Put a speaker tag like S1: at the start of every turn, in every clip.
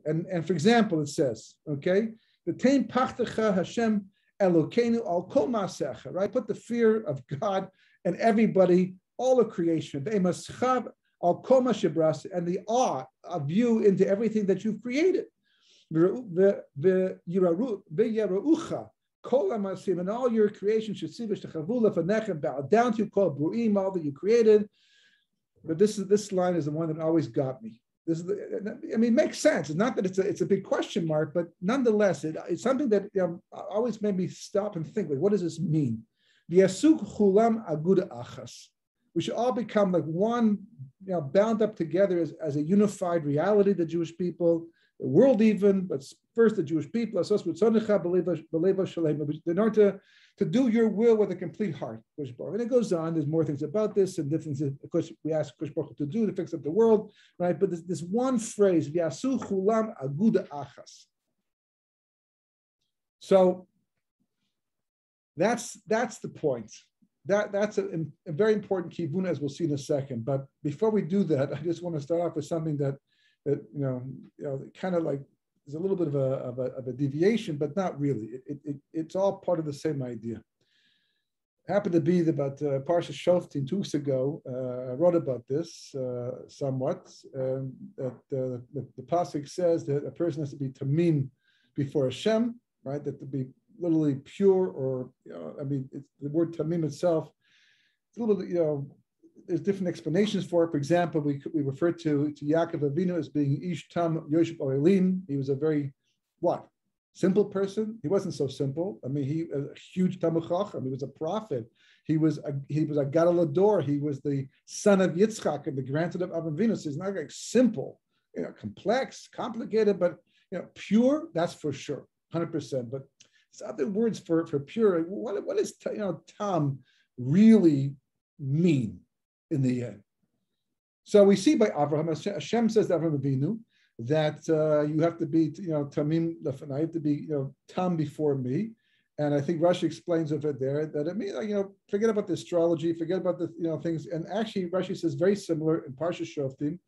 S1: And for example, it says, okay, the Tein Pachtecha Hashem Elokeinu al kol maasecha, right? Put the fear of God and everybody, all of creation, al kol ma shebrasa, and the awe of you into everything that you've created. And all your creation should see bow down to you, call bruim, all that you created. But this line is the one that always got me. It makes sense. It's not that it's a big question mark, but nonetheless, it's something that always made me stop and think, like, what does this mean? We should all become like one, bound up together as a unified reality, the Jewish people, the world even, but first the Jewish people, in order to do your will with a complete heart. And it goes on, there's more things about this, and different things, of course, we ask Kosh Baruch Hu to do to fix up the world, right? But this one phrase, V'yasu chulam aguda achas. So that's the point. That's a very important kivun, as we'll see in a second. But before we do that, I just want to start off with something that kind of like is a little bit of a deviation, but not really. It's all part of the same idea. It happened to be that about Parashat Shoftim 2 weeks ago, I wrote about this somewhat. That the pasuk says that a person has to be tamim before Hashem, right? That to be literally pure, or it's the word tamim itself. It's a little bit, there's different explanations for it. For example, we refer to Yaakov Avinu as being Ish Tam Yosheb Oelim. He was a very, simple person? He wasn't so simple. He was a huge Talmid Chacham. He was a prophet. He was a Gadol Hador. He was the son of Yitzchak and the grandson of Avinu. So he's not like simple, complex, complicated, but pure. That's for sure, 100%. But it's other words for pure. What does Tam really mean in the end? So we see by Avraham, Hashem says to Avraham Avinu that you have to be, tamim lefenai, you have to be, tam before me. And I think Rashi explains of it there that it means, forget about the astrology, forget about the, things. And actually, Rashi says very similar in Parashat Shoftim,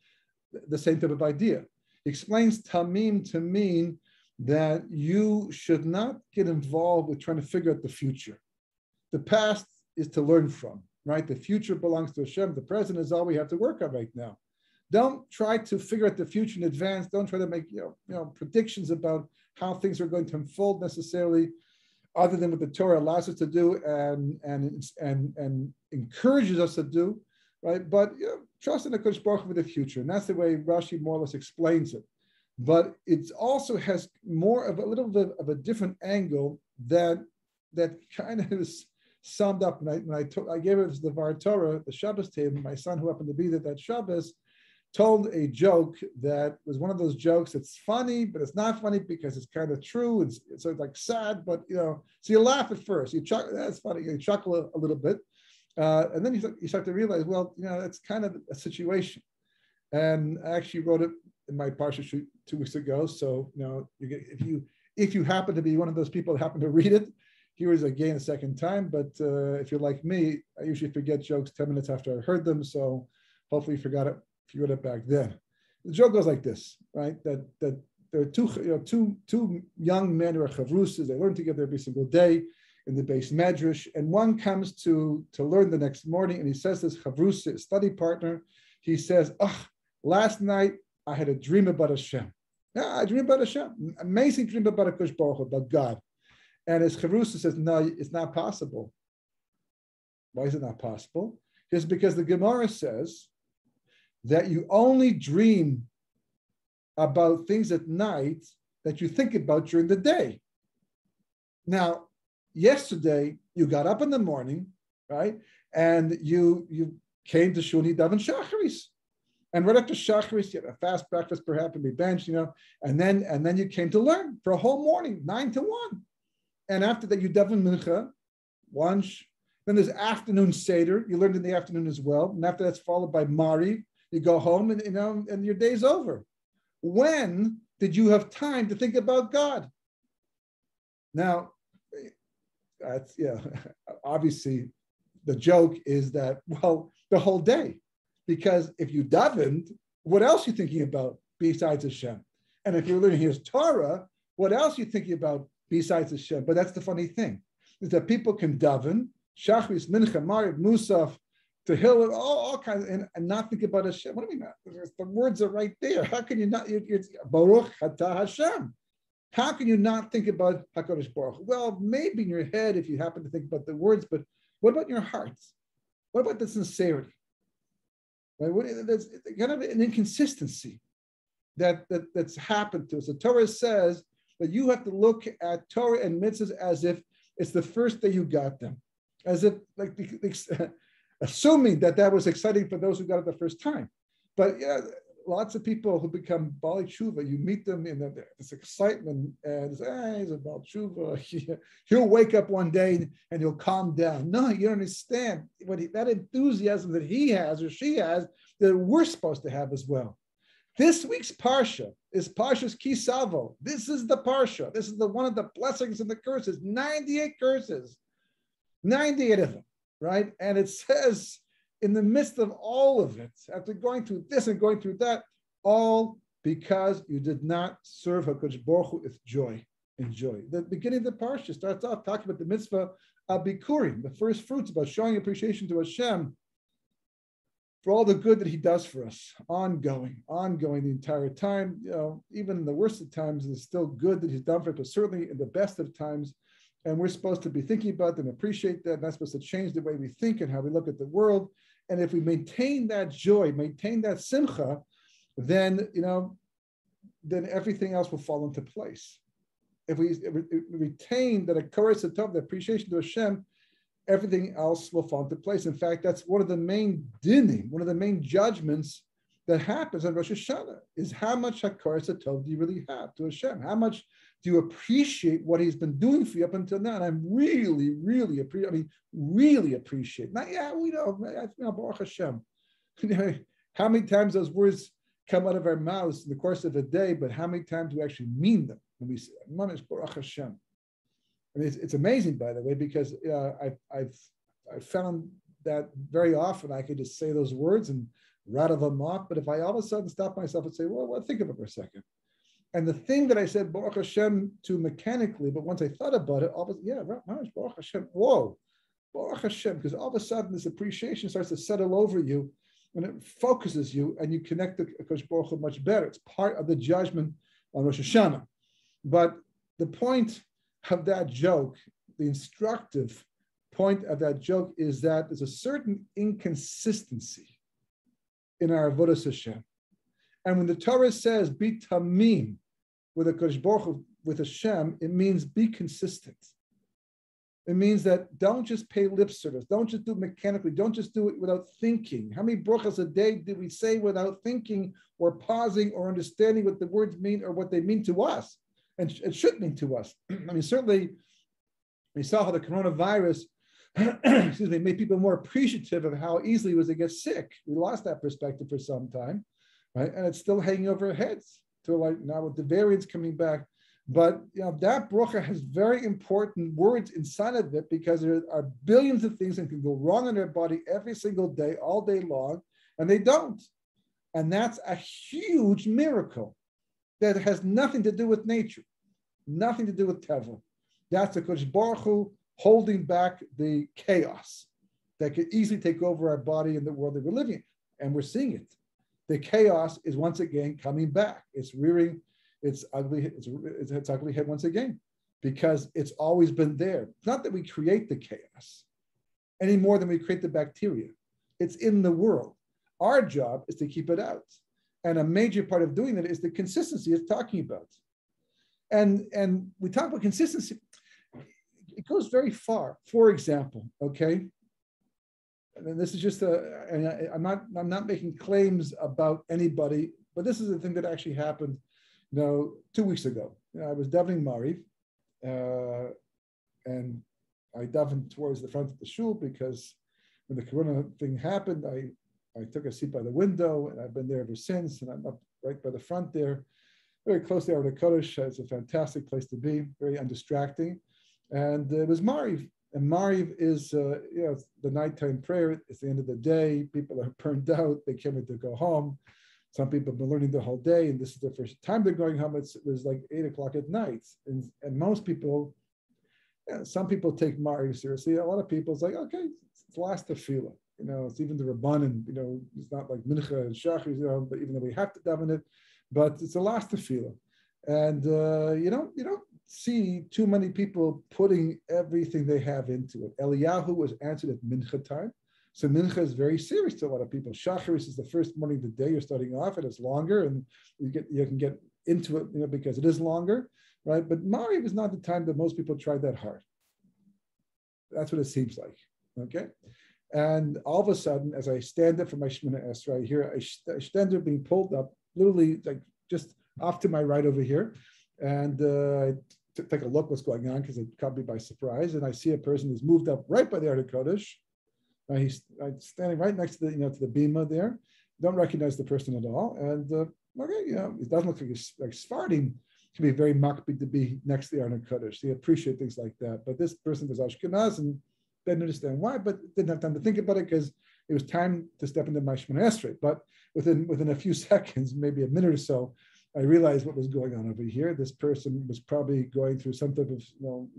S1: the same type of idea. He explains tamim to mean that you should not get involved with trying to figure out the future. The past is to learn from. Right? The future belongs to Hashem. The present is all we have to work on right now. Don't try to figure out the future in advance. Don't try to make predictions about how things are going to unfold necessarily, other than what the Torah allows us to do and encourages us to do, right? But trust in the Kodesh Baruch Hu for the future, and that's the way Rashi more or less explains it. But it also has more of a little bit of a different angle that kind of is summed up. When I gave it the Var Torah, the Shabbos table, my son, who happened to be there that Shabbos, told a joke that was one of those jokes that's funny, but it's not funny because it's kind of true. It's sort of like sad, but so you laugh at first. You chuckle, that's funny. You chuckle a little bit, and then you start to realize, well, it's kind of a situation. And I actually wrote it in my Parashat 2 weeks ago. So if you happen to be one of those people that happen to read it, here is again a second time, but if you're like me, I usually forget jokes 10 minutes after I heard them, so hopefully you figured it back then. The joke goes like this, right? That there are two young men who are chavrusas. They learn together every single day in the base medrash, and one comes to learn the next morning, and he says this chavrusa, his study partner, he says, last night I had a dream about Hashem. Yeah, I dreamed about Hashem. Amazing dream about HaKadosh Baruch Hu, about God. And his chavrusa says, no, it's not possible. Why is it not possible? It's because the Gemara says that you only dream about things at night that you think about during the day. Now, yesterday, you got up in the morning, right? And you came to Shuni Daven Shacharis. And right after Shacharis, you had a fast breakfast, perhaps, and be benched, and then you came to learn for a whole morning, 9 to 1. And after that, you daven mincha, lunch. Then there's afternoon seder. You learned in the afternoon as well. And after that's followed by Mari. You go home and your day's over. When did you have time to think about God? Now, obviously, the joke is that, well, the whole day. Because if you davened, what else are you thinking about besides Hashem? And if you're learning his Torah, what else are you thinking about besides Hashem? But that's the funny thing, is that people can daven, Shachris, Mincha, Mariv, Musaf, Tehillah, all kinds, and not think about Hashem. What do you mean? The words are right there. How can you not? It's Baruch Atah Hashem. How can you not think about HaKadosh Baruch Hu? Well, maybe in your head, if you happen to think about the words, but what about your hearts? What about the sincerity? Right? There's kind of an inconsistency that's happened to us. The Torah says that you have to look at Torah and mitzvahs as if it's the first day you got them, as if like assuming that was exciting for those who got it the first time. But yeah, lots of people who become Bali Tshuva, you meet them in this excitement, and he's a Bali Tshuva. He'll wake up one day and he'll calm down. No, you don't understand that enthusiasm that he has or she has that we're supposed to have as well. This week's Parsha is Parsha's Kisavo. This is the Parsha. This is one of the blessings and the curses. 98 curses, 98 of them, right? And it says, in the midst of all of it, after going through this and going through that, all because you did not serve HaKadosh Baruch Hu with joy and joy. The beginning of the parsha starts off talking about the mitzvah of Bikurim, the first fruits, about showing appreciation to Hashem for all the good that he does for us, ongoing the entire time. You know, even in the worst of times, it's still good that he's done for us, but certainly in the best of times. And we're supposed to be thinking about that and appreciate that. And that's supposed to change the way we think and how we look at the world. And if we maintain that joy, maintain that simcha, then everything else will fall into place. If we retain that akaras hatov, the appreciation to Hashem, everything else will fall into place. In fact, that's one of the main dinim, one of the main judgments that happens on Rosh Hashanah, is how much akaras hatov do you really have to Hashem? How much do you appreciate what he's been doing for you up until now? And I'm really, really appreciate. Not, yeah, we know, Baruch Hashem. How many times those words come out of our mouths in the course of a day, but how many times do we actually mean them when we say, Mamish Baruch Hashem? I mean, it's amazing, by the way, because I've found that very often I could just say those words and rattle them off, but if I all of a sudden stop myself and say, well, think of it for a second. And the thing that I said Baruch Hashem to mechanically, but once I thought about it, Baruch Hashem, whoa, Baruch Hashem, because all of a sudden this appreciation starts to settle over you and it focuses you and you connect to HaKadosh Baruch Hu much better. It's part of the judgment on Rosh Hashanah. But the point of that joke, the instructive point of that joke, is that there's a certain inconsistency in our avodas Hashem. And when the Torah says be tamim with HaKadosh Baruch Hu, with Hashem, it means be consistent. It means that don't just pay lip service. Don't just do it mechanically. Don't just do it without thinking. How many brachas a day did we say without thinking or pausing or understanding what the words mean or what they mean to us? And it should mean to us. I mean, certainly we saw how the coronavirus made people more appreciative of how easily it was to get sick. We lost that perspective for some time, right? And it's still hanging over our heads to like now with the variants coming back. But that bracha has very important words inside of it because there are billions of things that can go wrong in our body every single day, all day long, and they don't. And that's a huge miracle that has nothing to do with nature, nothing to do with Teva. That's the HaKadosh Baruch Hu holding back the chaos that could easily take over our body and the world that we're living in. And we're seeing it. The chaos is once again coming back. It's rearing its ugly head once again, because it's always been there. It's not that we create the chaos any more than we create the bacteria. It's in the world. Our job is to keep it out. And a major part of doing that is the consistency it's talking about. And we talk about consistency. It goes very far. For example, okay, and this is just I'm not making claims about anybody, but this is the thing that actually happened 2 weeks ago. I was davening Mariv, and I davened towards the front of the shul because when the corona thing happened, I took a seat by the window, and I've been there ever since, and I'm up right by the front there, very close to the Kodesh. It's a fantastic place to be, very undistracting. And it was Mariv. And Mariv is the nighttime prayer. It's the end of the day. People are burned out. They can't wait to go home. Some people have been learning the whole day, and this is the first time they're going home. It was like 8 o'clock at night. And most people, some people take Mari seriously. A lot of people, it's like, okay, it's last tefillah. It's even the Rabbanan, it's not like Mincha and Shachar, but even though we have to daven it, but it's the last tefillah. And you don't see too many people putting everything they have into it. Eliyahu was answered at Mincha time. So Mincha is very serious to a lot of people. Shacharis is the first morning of the day you're starting off, and it's longer, and you can get into it, because it is longer, right? But Mari was not the time that most people tried that hard. That's what it seems like, okay? And all of a sudden, as I stand up for my Shemona Esrei, I hear a stender being pulled up, literally like just off to my right over here, and I take a look what's going on because it caught me by surprise, and I see a person who's moved up right by the Ark Kodesh. He's standing right next to the to the bima there. Don't recognize the person at all, and it doesn't look like he's like Sephardim. Can be very makbid to be next to the Ark Kodesh. They appreciate things like that. But this person was Ashkenaz and didn't understand why, but didn't have time to think about it because it was time to step into my Shemona Esrei. But within a few seconds, maybe a minute or so, I realized what was going on over here. This person was probably going through some type of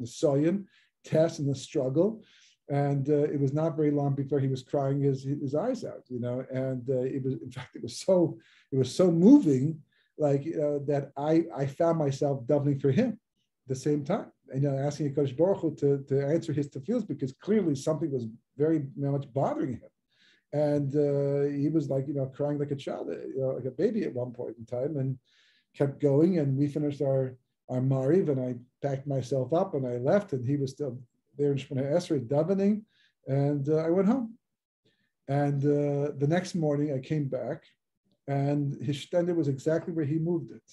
S1: Nisayan test and a struggle. And it was not very long before he was crying his eyes out, and it was so moving, like that I found myself davening for him at the same time, and asking HaKadosh Baruch Hu to answer his tefillos, because clearly something was very much bothering him, and he was like crying like a child, like a baby at one point in time, and kept going, and we finished our Mariv, and I packed myself up and I left, and he was still there in Shemona Esrei davening, and I went home. And the next morning I came back, and his shtender was exactly where he moved it.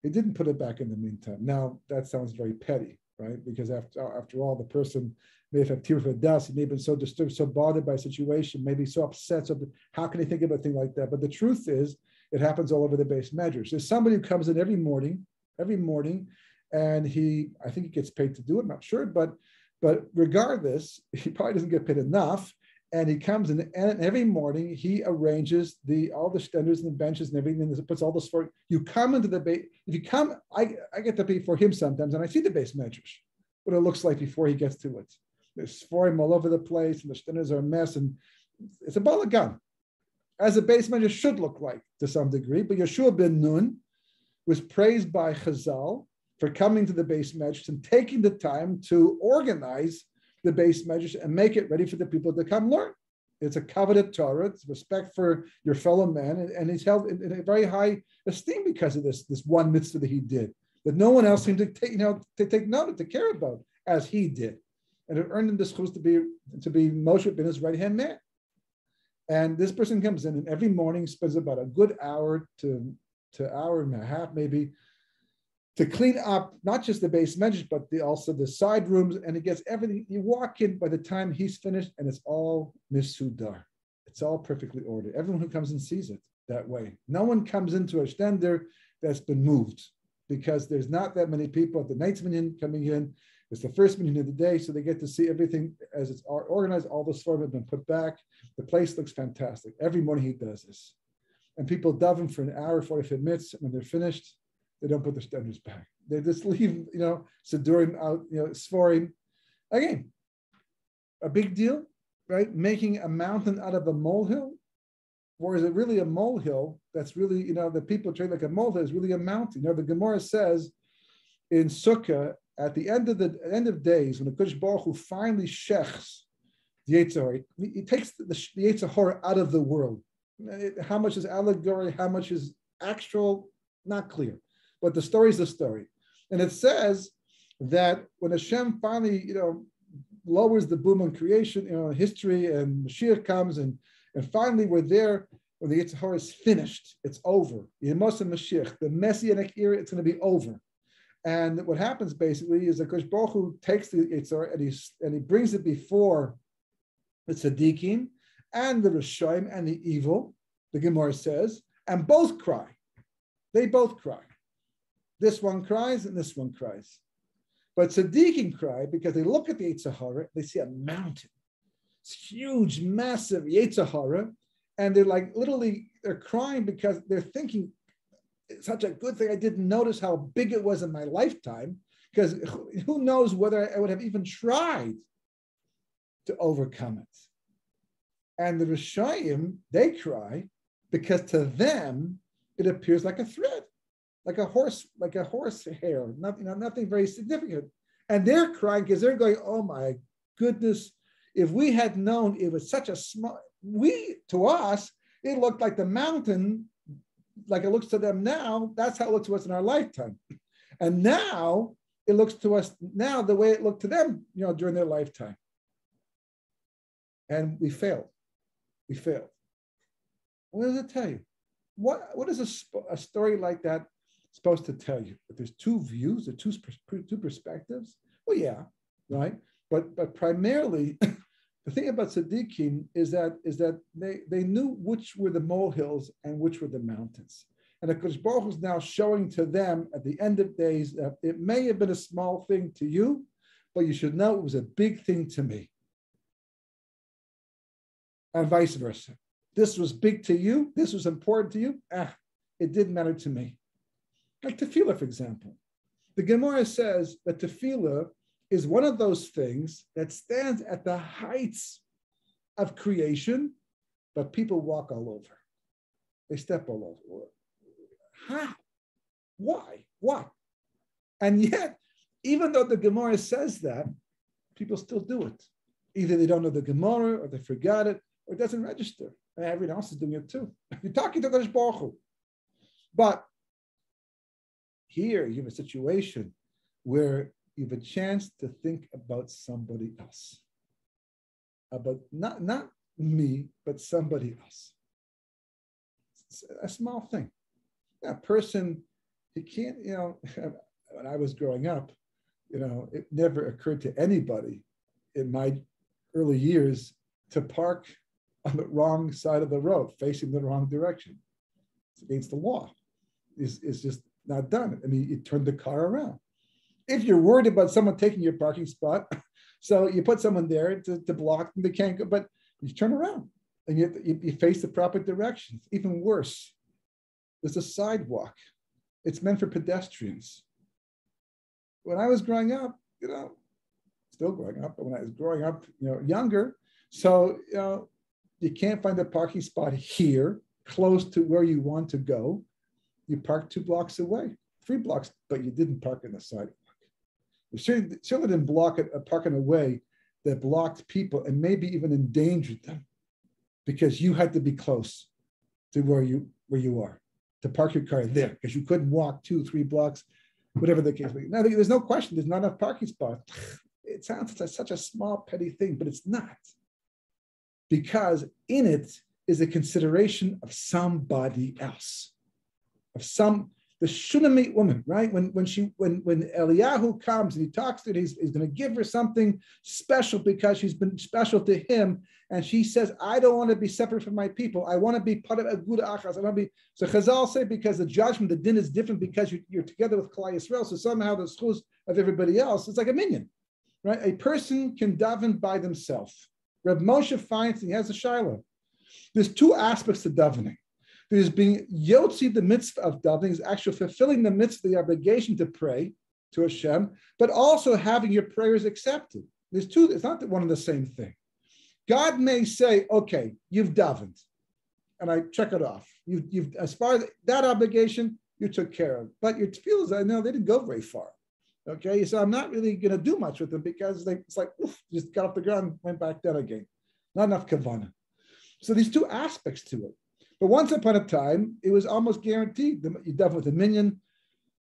S1: He didn't put it back in the meantime. Now that sounds very petty, right? Because after all, the person may have had tears of dust. He may have been so disturbed, so bothered by a situation, maybe so upset. So how can he think about a thing like that? But the truth is, it happens all over the base measures. There's somebody who comes in every morning, and I think he gets paid to do it. I'm not sure, but regardless, he probably doesn't get paid enough. And he comes in, and every morning he arranges all the stenders and the benches and everything, and puts all this for you. Come into the base. If you come, I get to pay for him sometimes, and I see the base measures, what it looks like before he gets to it. There's sforim all over the place, and the stenders are a mess, and it's a balagan, as a base measure should look like to some degree. But Yeshua ben Nun was praised by Chazal for coming to the base measures and taking the time to organize the base measures and make it ready for the people to come learn. It's a coveted Torah. It's respect for your fellow man, and he's held in a very high esteem because of this one mitzvah that he did, that no one else seemed to take note, to care about as he did, and it earned him the schus to be Moshe ben his right hand man. And this person comes in, and every morning spends about a good hour to hour and a half maybe to clean up not just the base measures, but also the side rooms, and he gets everything. You walk in by the time he's finished, and it's all misudar. It's all perfectly ordered. Everyone who comes in sees it that way. No one comes into a shtender that's been moved, because there's not that many people at the night's minyan coming in. It's the first minyan of the day, so they get to see everything as it's organized. All the sforim have been put back. The place looks fantastic. Every morning he does this. And people daven for an hour, 45 minutes. When they're finished, they don't put their stenders back. They just leave, Sidurim out, Sforim. Again, a big deal, right? Making a mountain out of a molehill. Or is it really a molehill that's really, the people treat like a molehill is really a mountain? The Gemara says in Sukkah, at the end of days, when the Kodesh Baruch Hu finally shechs the Yetzer Hara, he takes the Yetzer Hara out of the world. How much is allegory? How much is actual? Not clear. But the story is the story. And it says that when Hashem finally, lowers the boom on creation, history, and Mashiach comes, and finally we're there when the Yetzer Hara is finished. It's over. Yemos and Mashiach, the Messianic era, it's going to be over. And what happens basically is that Kodesh Baruch Hu takes the Yetzer Hara and he brings it before the Tzaddikim and the Rishonim and the evil, the Gemara says, and both cry. They both cry. This one cries and this one cries. But Tzaddikim cry because they look at the Yetzer Hara, they see a mountain. It's huge, massive Yetzer Hara, And they're like, literally, they're crying because they're thinking, it's such a good thing I didn't notice how big it was in my lifetime, because who knows whether I would have even tried to overcome it. And the Rishayim, they cry because to them, it appears like a thread, like a horse hair, nothing very significant. And they're crying because they're going, oh my goodness, if we had known it was such a small, to us, it looked like the mountain, like it looks to them now. That's how it looks to us in our lifetime. And now it looks to us now the way it looked to them, during their lifetime. And we failed. We failed. What does it tell you? What is a story like that supposed to tell you? That there's two views, or two perspectives? Well, yeah, right. But primarily, the thing about tzaddikim is that they knew which were the molehills and which were the mountains. And the Kodesh Baruch Hu is now showing to them at the end of days that it may have been a small thing to you, but you should know it was a big thing to me. And vice versa. This was big to you, this was important to you, it didn't matter to me. Like tefillah, for example. The Gemara says that tefillah is one of those things that stands at the heights of creation, but people walk all over. They step all over. How? Why? What? And yet, even though the Gemara says that, people still do it. Either they don't know the Gemara, or they forgot it, or it doesn't register. And everyone else is doing it too. You're talking to Kodesh Baruch Hu. But here you have a situation where you have a chance to think about somebody else. About not me, but somebody else. It's a small thing. That person, he can't, when I was growing up, it never occurred to anybody in my early years to park on the wrong side of the road, facing the wrong direction. It's against the law. It's just not done. I mean, you turn the car around. If you're worried about someone taking your parking spot, so you put someone there to block them, they can't go, but you turn around and you face the proper direction. It's even worse. There's a sidewalk. It's meant for pedestrians. When I was growing up, still growing up, but when I was growing up, younger, so, you can't find a parking spot here, close to where you want to go. You park 2 blocks away, 3 blocks, but you didn't park on the sidewalk. You certainly didn't park in a way that blocked people and maybe even endangered them, because you had to be close to where you are to park your car there, because you couldn't walk 2-3 blocks, whatever the case may be. Now, there's no question, there's not enough parking spots. It sounds like such a small, petty thing, but it's not. Because in it is a consideration of somebody else, the Shunammite woman, right? When Eliyahu comes and he talks to her, he's going to give her something special because she's been special to him, and she says, "I don't want to be separate from my people. I want to be part of Aguda Achas. I want to be." So Chazal say because the judgment, the din is different because you're together with Klal Yisrael. So somehow the schus of everybody else, it's like a minion, right? A person can daven by themselves. Reb Moshe finds he has a shiloh. There's 2 aspects to davening. There's being yotzi, the mitzvah of davening, is actually fulfilling the mitzvah, the obligation to pray to Hashem, but also having your prayers accepted. There's 2, it's not one and the same thing. God may say, okay, you've davened, and I check it off. You've as far as that obligation, you took care of. But your tefillahs, I know they didn't go very far. Okay, so I'm not really going to do much with them because it's like, oof, just got off the ground, went back down again. Not enough kavanah. So these 2 aspects to it. But once upon a time, it was almost guaranteed that you daven with a minyan.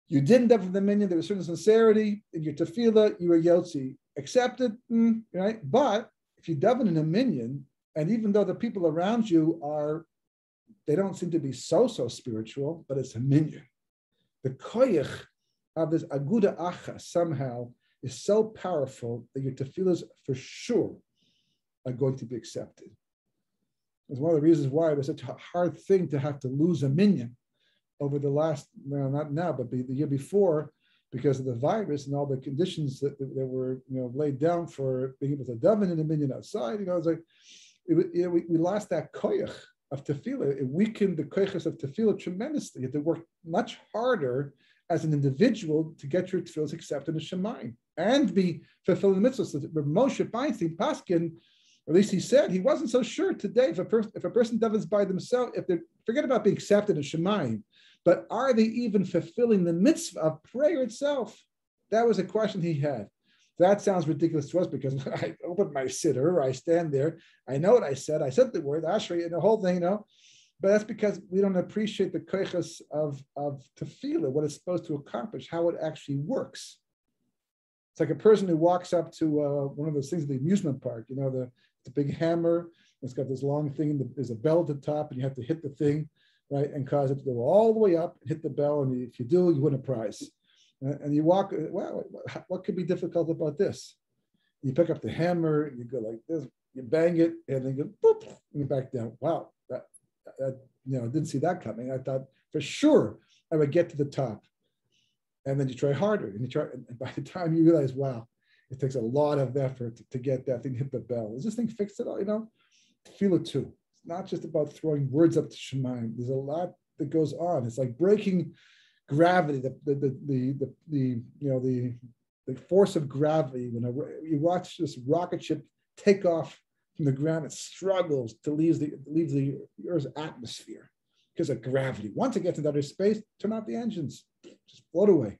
S1: You didn't daven with a minyan. There was certain sincerity in your tefillah. You were yotzi. Accepted, right? But if you daven in a minyan, and even though the people around you they don't seem to be so spiritual, but it's a minyan. The koyach of this aguda achas somehow is so powerful that your tefillahs for sure are going to be accepted. It's one of the reasons why it was such a hard thing to have to lose a minyan over the last, well, not now, but the year before, because of the virus and all the conditions that were laid down for being able to daven in a minyan outside. It's like we lost that koyach tefillah. It weakened the koiches of tefillah tremendously. You had to work much harder as an individual to get your tefillahs accepted in Shemayim and be fulfilling the mitzvahs. So Moshe Feinstein Paskin, or at least he said, he wasn't so sure today if a person davens by themselves, if they forget about being accepted in Shemayim, but are they even fulfilling the mitzvah of prayer itself? That was a question he had. That sounds ridiculous to us because I open my siddur, I stand there, I know what I said the word, Ashrei, and the whole thing, but that's because we don't appreciate the koiches of tefillah, what it's supposed to accomplish, how it actually works. It's like a person who walks up to one of those things at the amusement park, the big hammer, it's got this long thing, there's a bell at the top, and you have to hit the thing, right, and cause it to go all the way up, and hit the bell, and if you do, you win a prize. And you walk, wow, what could be difficult about this? You pick up the hammer, and you go like this, you bang it, and then you go, boop, and you back down. Wow, that didn't see that coming. I thought for sure I would get to the top. And then you try harder, and by the time you realize, wow, it takes a lot of effort to get that thing to hit the bell. Is this thing fixed at all? Tefillah too. It's not just about throwing words up to Shemayim. There's a lot that goes on. It's like breaking gravity, the force of gravity. When you watch this rocket ship take off from the ground, it struggles to leave the Earth's atmosphere because of gravity. Once it gets into outer space, turn off the engines, just float away.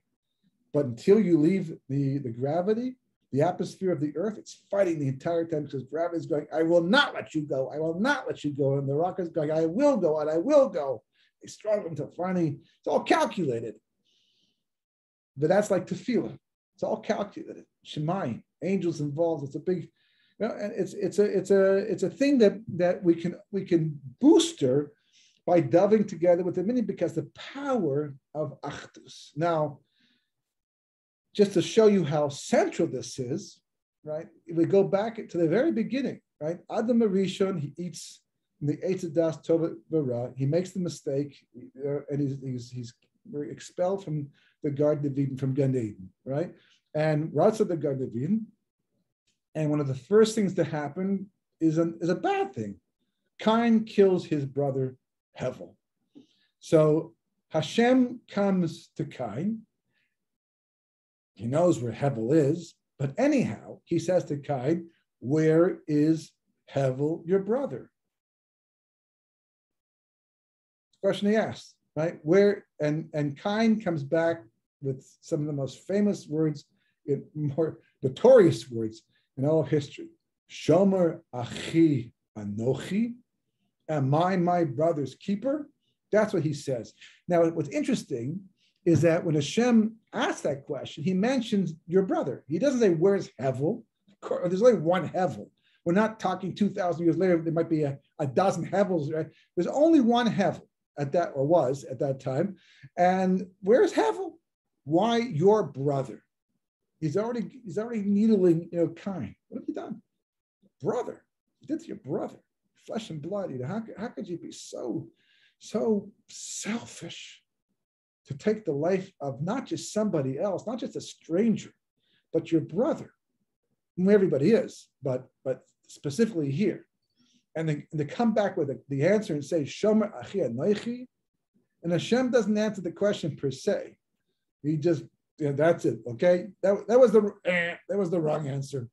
S1: But until you leave the gravity, the atmosphere of the Earth, it's fighting the entire time because gravity is going, I will not let you go, I will not let you go. And the rocket is going, I will go, and I will go. They struggle until finally it's all calculated. But that's like tefillah. It's all calculated. Shemayim, angels involved. It's a big, and it's a thing that we can booster by delving together with the meaning because the power of achdus. Now, just to show you how central this is, right? If we go back to the very beginning, right? Adam Arishon, he eats the Eitz Das Tova V'Ra. He makes the mistake, and he's expelled from the Garden of Eden, from Gan Eden, right? And runs to the Garden of Eden. And one of the first things to happen is a bad thing. Cain kills his brother Hevel. So Hashem comes to Cain. He knows where Hevel is, but anyhow, he says to Cain, where is Hevel, your brother? Question he asked, right? Where, and Cain comes back with some of the most famous words, more notorious words in all of history. Shomer achi anochi, am I my brother's keeper? That's what he says. Now, what's interesting is that when Hashem asks that question, he mentions your brother. He doesn't say, where's Hevel? There's only one Hevel. We're not talking 2,000 years later, there might be a dozen Hevels, right? There's only one Hevel at that, or was at that time. And where's Hevel? Why your brother? He's already needling, Cain. What have you done? Brother. You did to your brother. Flesh and blood. How could you be so selfish to take the life of not just somebody else, not just a stranger, but your brother, whom everybody is, but specifically here. And then to come back with the answer and say, Shomer achi anochi, and Hashem doesn't answer the question per se. He just, that's it, okay? That was the wrong answer.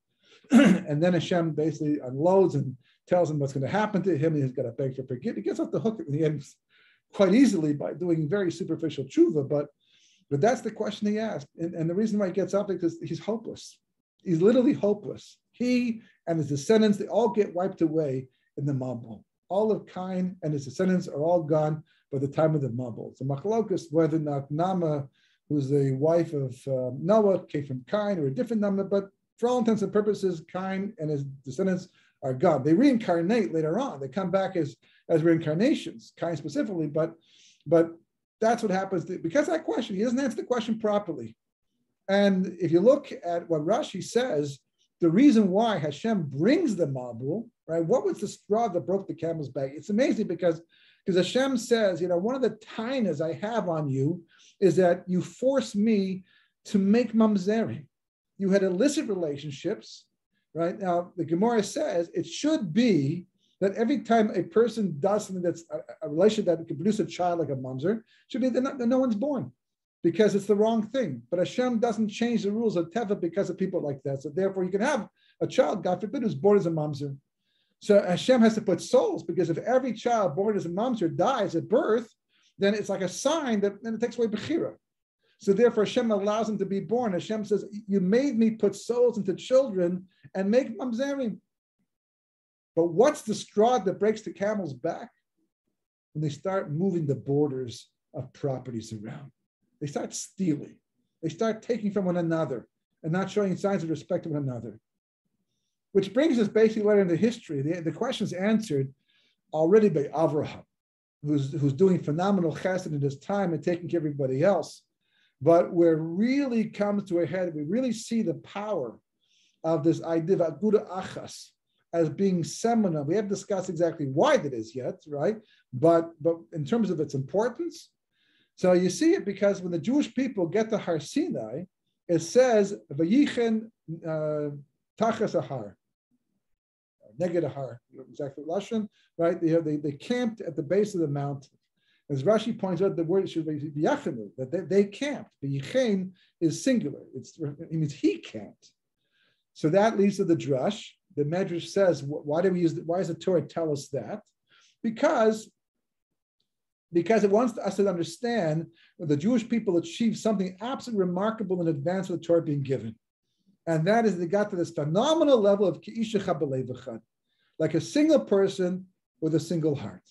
S1: And then Hashem basically unloads and tells him what's going to happen to him, and he's got to beg for forgiveness. He gets off the hook in the end quite easily by doing very superficial tshuva, but that's the question he asked. And the reason why he gets up is because he's hopeless. He's literally hopeless. He and his descendants, they all get wiped away in the Mabul. All of Cain and his descendants are all gone by the time of the Mabul. So Machlokus, whether or not Nama, who's the wife of Noah, came from Cain or a different Nama, but for all intents and purposes, Cain and his descendants are gone. They reincarnate later on. They come back as reincarnations, Cain specifically, but that's what happens. Because of that question, he doesn't answer the question properly. And if you look at what Rashi says, the reason why Hashem brings the Mabul, right? What was the straw that broke the camel's back? It's amazing because Hashem says, one of the tainas I have on you is that you force me to make mamzerim. You had illicit relationships, right? Now, the Gemara says it should be that every time a person does something that's a relationship that can produce a child like a mamzer, should be that no one's born, because it's the wrong thing. But Hashem doesn't change the rules of Teva because of people like that. So therefore, you can have a child, God forbid, who's born as a mamzer. So Hashem has to put souls, because if every child born as a mamzer dies at birth, then it's like a sign that then it takes away Bechira. So therefore, Hashem allows them to be born. Hashem says, you made me put souls into children and make mamzerim. But what's the straw that breaks the camel's back? When they start moving the borders of properties around. They start stealing. They start taking from one another and not showing signs of respect to one another. Which brings us basically later into history. The question is answered already by Avraham, who's doing phenomenal chesed in his time and taking care of everybody else. But where it really comes to a head, we really see the power of this idea of Aguda Achas as being seminal. We haven't discussed exactly why that is yet, right? But in terms of its importance, so you see it because when the Jewish people get to Har Sinai, it says Vayichen Tachas Ahar, Neged Ahar, exactly Lashon, right? They camped at the base of the mountain. As Rashi points out, the word should be Yachanu, that they camped. The Yichen is singular. It means he camped. So that leads to the drush. The Medrash says, why does the Torah tell us that? Because it wants us to understand that the Jewish people achieved something absolutely remarkable in advance of the Torah being given. And that is they got to this phenomenal level of Ki'isha Chabalev Echad, like a single person with a single heart.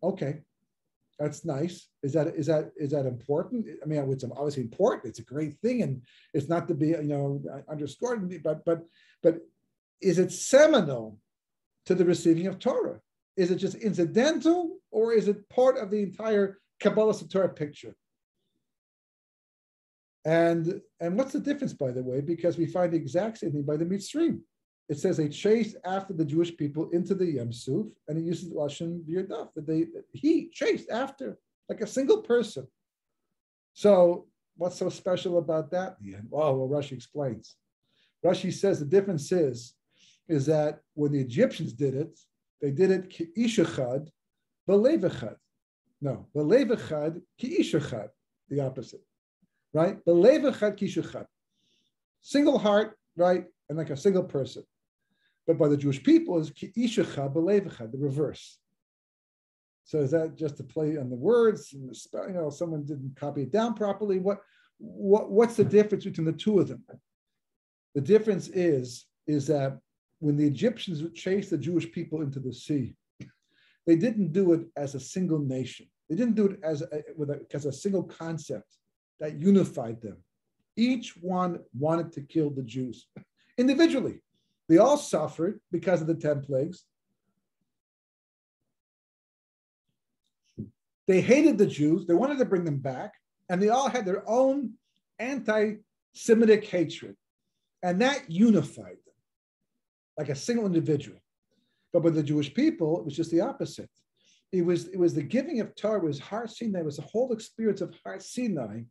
S1: Okay, that's nice. Is that important? I mean, it's obviously important. It's a great thing, and it's not to be underscored. But is it seminal to the receiving of Torah? Is it just incidental, or is it part of the entire Kabbalah Torah picture? And what's the difference, by the way? Because we find the exact same thing by the Mitzrim. It says they chased after the Jewish people into the Yem Suf, and it uses Lashon B'Yadaf, that he chased after, like a single person. So what's so special about that? Well, Rashi explains. Rashi says the difference is that when the Egyptians did it, they did it Ki'ish Echad, B'Lev Echad. No, B'Lev Echad, Ki'ish Echad, the opposite, right? B'Lev Echad, Ki'ish Echad. Single heart, right? And like a single person. But by the Jewish people is Ki'ish Echad, B'Lev Echad, the reverse. So is that just to play on the words? Someone didn't copy it down properly. What's the difference between the two of them? The difference is that when the Egyptians chased the Jewish people into the sea, they didn't do it as a single nation. They didn't do it as a single concept that unified them. Each one wanted to kill the Jews individually. They all suffered because of the 10 plagues. They hated the Jews. They wanted to bring them back. And they all had their own anti-Semitic hatred. And that unified them like a single individual. But with the Jewish people, it was just the opposite. It was the giving of Torah, it was Har Sinai, it was the whole experience of Har Sinai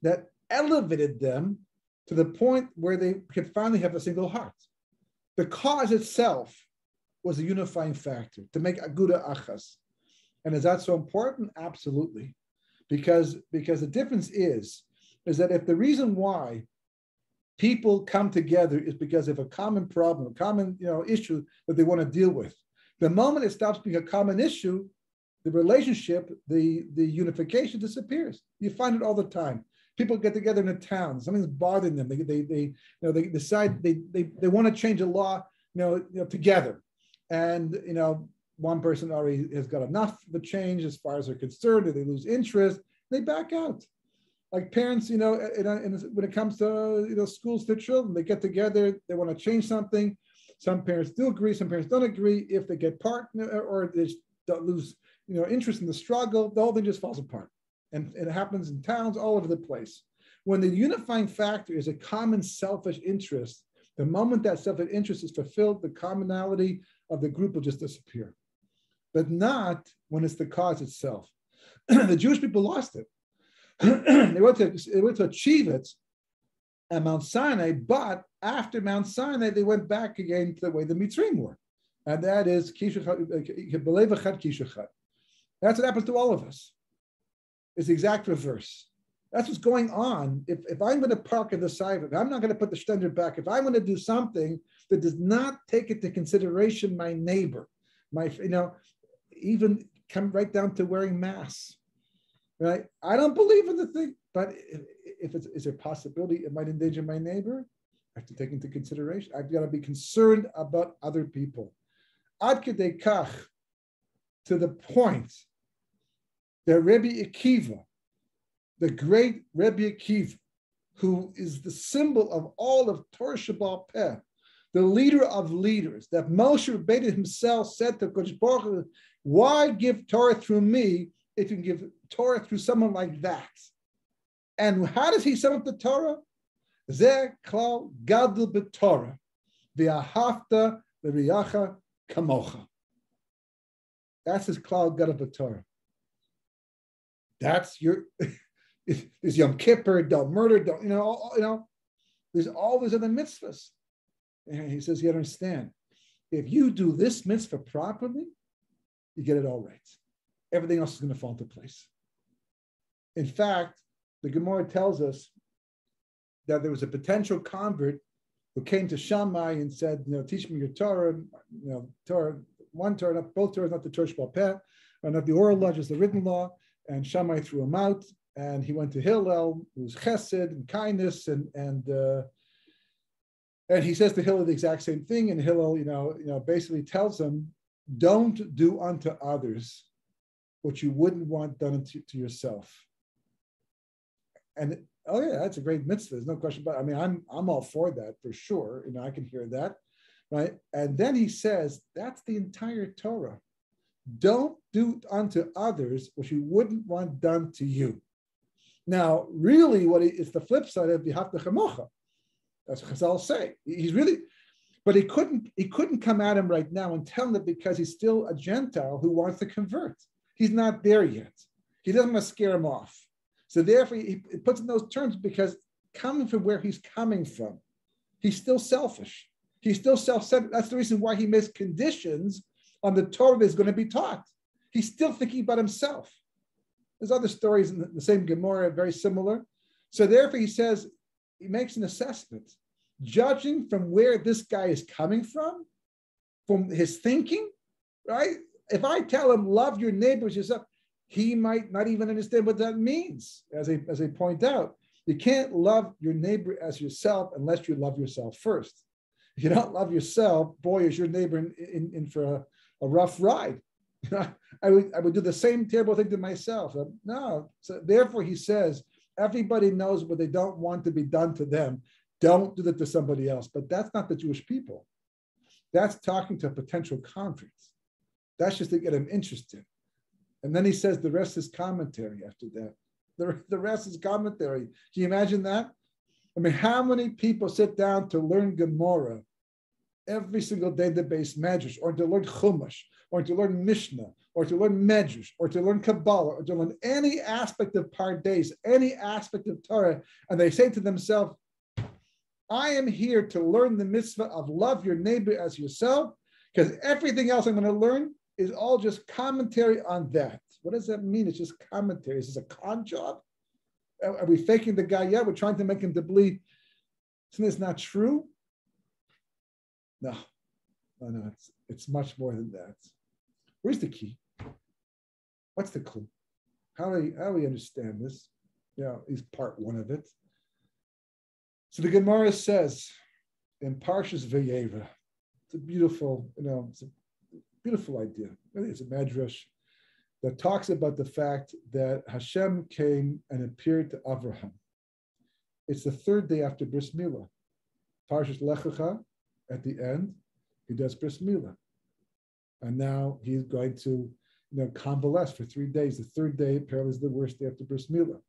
S1: that elevated them to the point where they could finally have a single heart. The cause itself was a unifying factor to make Aguda Achas. And is that so important? Absolutely. Because the difference is that if the reason why people come together is because of a common problem, a common issue that they want to deal with, the moment it stops being a common issue, the relationship, the unification disappears. You find it all the time. People get together in a town, something's bothering them. They decide they want to change a law, together, and one person already has got enough of a change as far as they're concerned, or they lose interest, they back out. Like parents, when it comes to schools, their children, they get together, they want to change something. Some parents do agree, some parents don't agree. If they get partner or they lose, interest in the struggle, the whole thing just falls apart. And it happens in towns all over the place. When the unifying factor is a common selfish interest, the moment that selfish interest is fulfilled, the commonality of the group will just disappear. But not when it's the cause itself. The Jewish people lost it. They went to achieve it at Mount Sinai, but after Mount Sinai, they went back again to the way the Mitzrim were. And that is that's what happens to all of us. It's the exact reverse. That's what's going on. If I'm going to park at the side, if I'm not going to put the standard back, if I'm going to do something that does not take into consideration my neighbor, even come right down to wearing masks, right? I don't believe in the thing, but is there a possibility it might endanger my neighbor? I have to take into consideration. I've got to be concerned about other people. Ad kedei kach, to the point that Rabbi Akiva, the great Rabbi Akiva, who is the symbol of all of Torah Sheba'al Peh, the leader of leaders, that Moshe Rabbeinu himself said to Kodesh Baruch Hu, why give Torah through me if you can give Torah through someone like that? And how does he sum up the Torah? Zeh klal gadol b'Torah, v'ahavta l'riyacha kamocha. That's his klal gadol b'Torah. That's your. There's Yom Kippur, don't murder, don't There's all these other mitzvahs. And he says, you understand, if you do this mitzvah properly, you get it all right. Everything else is going to fall into place. In fact, the Gemara tells us that there was a potential convert who came to Shammai and said, teach me your Torah, Torah, one Torah, not both Torahs, not the Torah Sheba'al Peh, or not the oral law, just the written law. And Shammai threw him out, and he went to Hillel, who was chesed and kindness, and he says to Hillel the exact same thing. And Hillel, basically tells him, don't do unto others what you wouldn't want done to yourself. And that's a great mitzvah. There's no question about it. I mean, I'm all for that for sure. I can hear that, right? And then he says, that's the entire Torah. Don't do unto others what you wouldn't want done to you. Now, really, it's the flip side of v'ahavta chamocha. That's what Chazal say. He's really, but he couldn't come at him right now and tell him that because he's still a Gentile who wants to convert. He's not there yet. He doesn't want to scare him off. So therefore, he puts in those terms because coming from where he's coming from, he's still selfish. He's still self-centered. That's the reason why he makes conditions on the Torah that's going to be taught. He's still thinking about himself. There's other stories in the same Gemara, very similar. So therefore, he makes an assessment, judging from where this guy is coming from his thinking, right? If I tell him, love your neighbor as yourself, he might not even understand what that means. As they point out, you can't love your neighbor as yourself unless you love yourself first. If you don't love yourself, boy, is your neighbor in for a rough ride. I would do the same terrible thing to myself. No. So therefore, he says, everybody knows what they don't want to be done to them. Don't do that to somebody else. But that's not the Jewish people. That's talking to a potential convert. That's just to get him interested. And then he says the rest is commentary after that. The rest is commentary. Can you imagine that? I mean, how many people sit down to learn Gemara every single day, the base Medrash, or to learn Chumash, or to learn Mishnah, or to learn Medrash, or to learn Kabbalah, or to learn any aspect of Pardes, any aspect of Torah, and they say to themselves, I am here to learn the mitzvah of love your neighbor as yourself, because everything else I'm going to learn is all just commentary on that. What does that mean? It's just commentary. Is this a con job? Are we faking the guy? Yeah, we're trying to make him to believe something that's not true. No, it's much more than that. Where's the key? What's the clue? How do we understand this? Is part one of it. So the Gemara says in Parshas Vayera, it's a beautiful, it's a beautiful idea. Really, it's a medrash that talks about the fact that Hashem came and appeared to Avraham. It's the third day after Bris Milah. Parshas Lech Lecha, at the end, he does Bris Milah. And now he's going to, convalesce for 3 days. The third day apparently is the worst day after Bris Milah.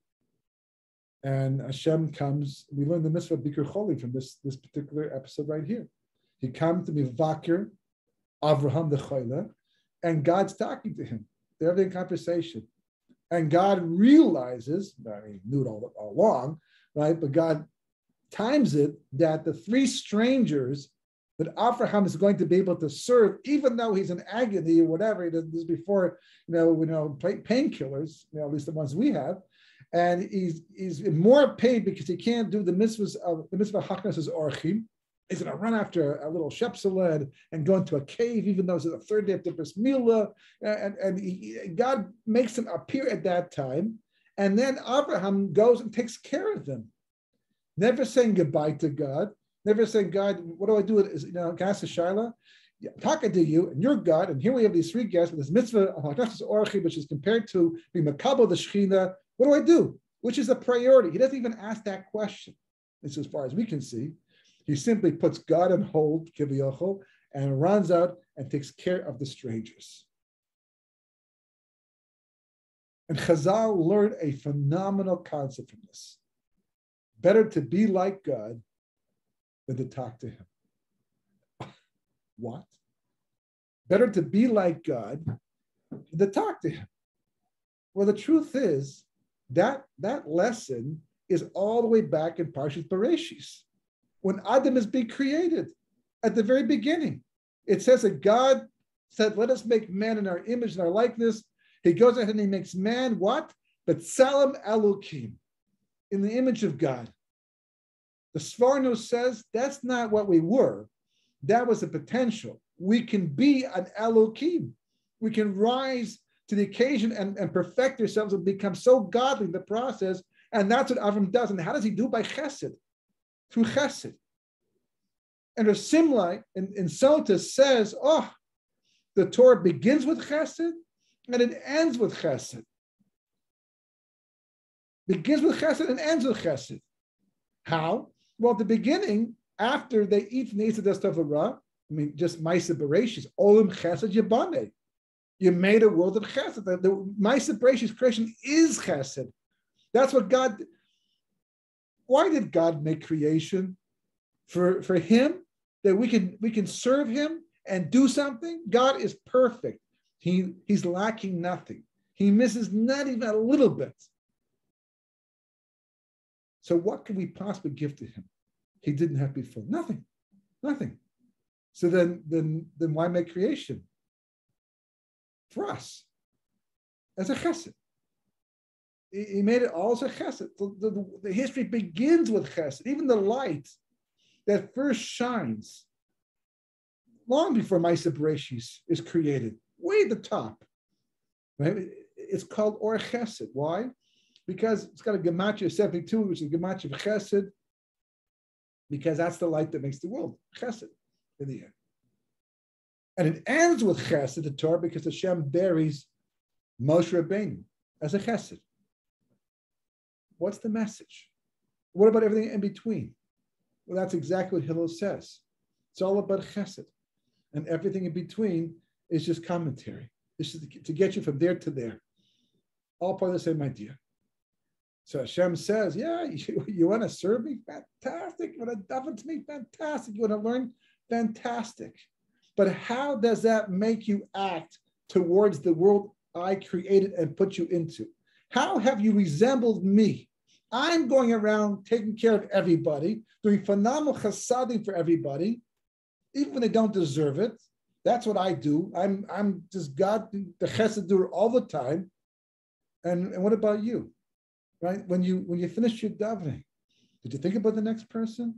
S1: And Hashem comes, we learn the mitzvah of Bikur Choli from this particular episode right here. He comes to Mivakir, Avraham the Chayla, and God's talking to him. They're having a conversation. And God realizes, he knew it all along, right? But God times it that the three strangers that Abraham is going to be able to serve, even though he's in agony or whatever. He does this before, painkillers, at least the ones we have, and he's in more pain because he can't do the mitzvah hachnas orchim. He's going to run after a little shepseled and go into a cave, even though it's the third day of the bris milah, and God makes him appear at that time, and then Abraham goes and takes care of them, never saying goodbye to God. Never saying, God, what do I do? Gas Shaila, talking to you, and you're God, and here we have these three guests with this mitzvah of Hachnas Orchi, which is compared to being Makabo the Shechina. What do I do? Which is a priority. He doesn't even ask that question. It's as far as we can see. He simply puts God on hold, Kivyochel, and runs out and takes care of the strangers. And Chazal learned a phenomenal concept from this. Better to be like God than to talk to him. What? Better to be like God than to talk to him. Well, the truth is that lesson is all the way back in Parashat Bereshis, when Adam is being created at the very beginning. It says that God said, let us make man in our image and our likeness. He goes ahead and he makes man what? B'tselem Elokim, in the image of God. The Sforno says that's not what we were. That was a potential. We can be an Elokim. We can rise to the occasion and perfect ourselves and become so godly in the process. And that's what Avram does. And how does he do? By chesed, through chesed. And the Simlai in Sota says, the Torah begins with chesed and it ends with chesed. Begins with chesed and ends with chesed. How? Well, at the beginning, after they eat from the Eitzah of Ra, just Maisa Bereshis, Olam Chesed Yabane. You made a world of Chesed. The Maisa Bereshis creation is Chesed. That's what God. Why did God make creation? For him, that we can serve him and do something. God is perfect. He's lacking nothing. He misses not even a little bit. So what could we possibly give to him? He didn't have before. Nothing. So then why make creation? For us. As a chesed. He made it all as a chesed. The history begins with chesed. Even the light that first shines long before Maisa Bereshis is created, way at the top. Right? It's called Or Chesed. Why? Because it's got a gematria of 72, which is a gematria of chesed, because that's the light that makes the world, chesed, in the end. And it ends with chesed, the Torah, because Hashem buries Moshe Rabbeinu as a chesed. What's the message? What about everything in between? Well, that's exactly what Hillel says. It's all about chesed. And everything in between is just commentary. It's just to get you from there to there. All part of the same idea. So Hashem says, yeah, you want to serve me? Fantastic. You want to daven to me? Fantastic. You want to learn? Fantastic. But how does that make you act towards the world I created and put you into? How have you resembled me? I'm going around taking care of everybody, doing phenomenal chasadim for everybody, even when they don't deserve it. That's what I do. I'm just God, the chesed doer all the time. And what about you? Right? When you finish your davening, did you think about the next person?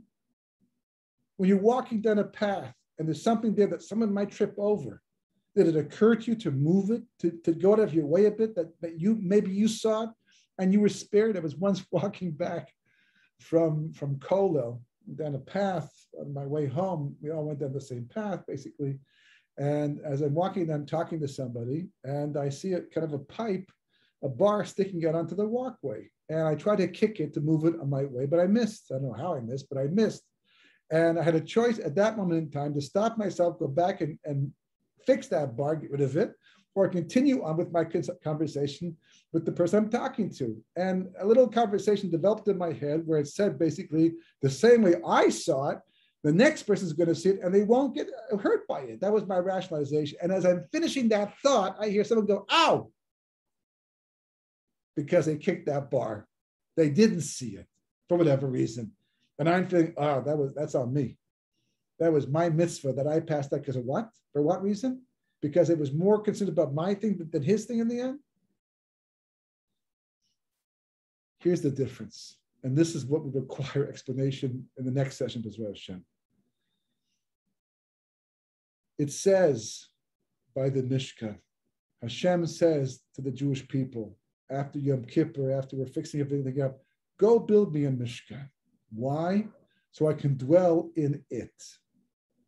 S1: When you're walking down a path and there's something there that someone might trip over, did it occur to you to move it, to go out of your way a bit, that maybe you saw it and you were spared? I was once walking back from Kollel down a path on my way home. We all went down the same path, basically. And as I'm walking, I'm talking to somebody, and I see a kind of a bar sticking out onto the walkway. And I tried to kick it to move it on my way, but I missed. I don't know how I missed, but I missed. And I had a choice at that moment in time to stop myself, go back and fix that bar, get rid of it, or continue on with my conversation with the person I'm talking to. And a little conversation developed in my head where it said basically the same way I saw it, the next person is going to see it and they won't get hurt by it. That was my rationalization. And as I'm finishing that thought, I hear someone go, ow, because they kicked that bar. They didn't see it for whatever reason. And I'm thinking, that's on me. That was my mitzvah that I passed that because of what? For what reason? Because it was more concerned about my thing than his thing in the end? Here's the difference. And this is what would require explanation in the next session, B'ezras Hashem. It says by the Mishkan, Hashem says to the Jewish people, after Yom Kippur, after we're fixing everything up, go build me a Mishkan. Why? So I can dwell in it.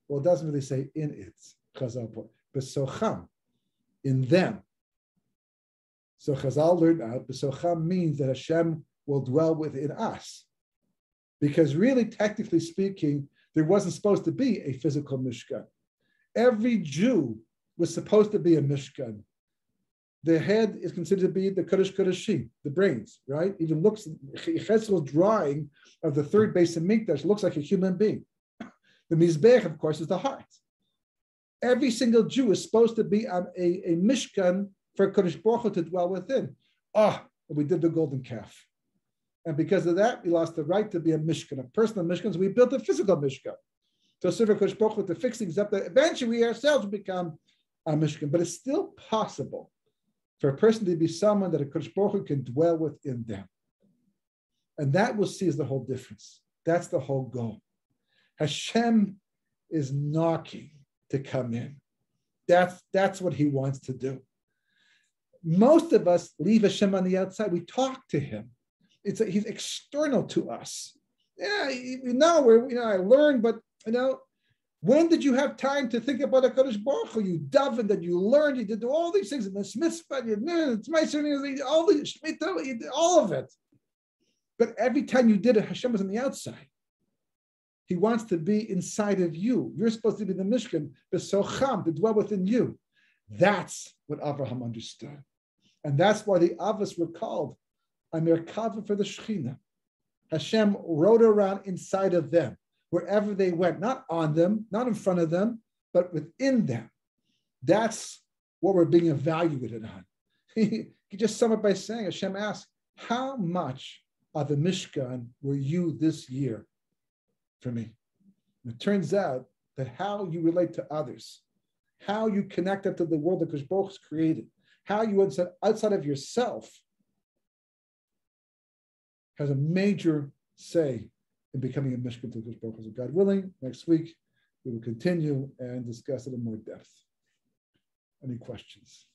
S1: Well, it doesn't really say in it, Chazal, but Besocham, in them. So Chazal learned out, Besocham means that Hashem will dwell within us. Because really, technically speaking, there wasn't supposed to be a physical Mishkan. Every Jew was supposed to be a Mishkan. The head is considered to be the Kodesh Kodeshim, the brains, right? Even looks, Chesel's drawing of the third base of Mikdash looks like a human being. The Mizbech, of course, is the heart. Every single Jew is supposed to be on a Mishkan for Kodesh Baruch Hu to dwell within. We did the golden calf. And because of that, we lost the right to be a Mishkan, a personal Mishkan. So we built a physical Mishkan to serve Kodesh Baruch Hu to fix things up that eventually we ourselves will become a Mishkan. But it's still possible for a person to be someone that a Kodesh Baruch Hu can dwell within them. And that we'll see is the whole difference. That's the whole goal. Hashem is knocking to come in. That's what he wants to do. Most of us leave Hashem on the outside. We talk to him. He's external to us. Yeah, I learned, but when did you have time to think about HaKadosh Baruch Hu? You davened and you learned, you did all these things in the mitzvah, it's my surname, all the Shemitah, you did all of it. But every time you did it, Hashem was on the outside. He wants to be inside of you. You're supposed to be the Mishkan, Besocham, to dwell within you. That's what Abraham understood. And that's why the Avos were called a Merkava for the Shekhinah. Hashem rode around inside of them, wherever they went, not on them, not in front of them, but within them. That's what we're being evaluated on. You just sum it by saying, Hashem asked, how much of a Mishkan were you this year for me? And it turns out that how you relate to others, how you connect up to the world that Kodesh Baruch Hu has created, how you outside of yourself has a major say in becoming a Mishkan to Kodesh Baruch Hu. God willing, next week we will continue and discuss it in more depth. Any questions?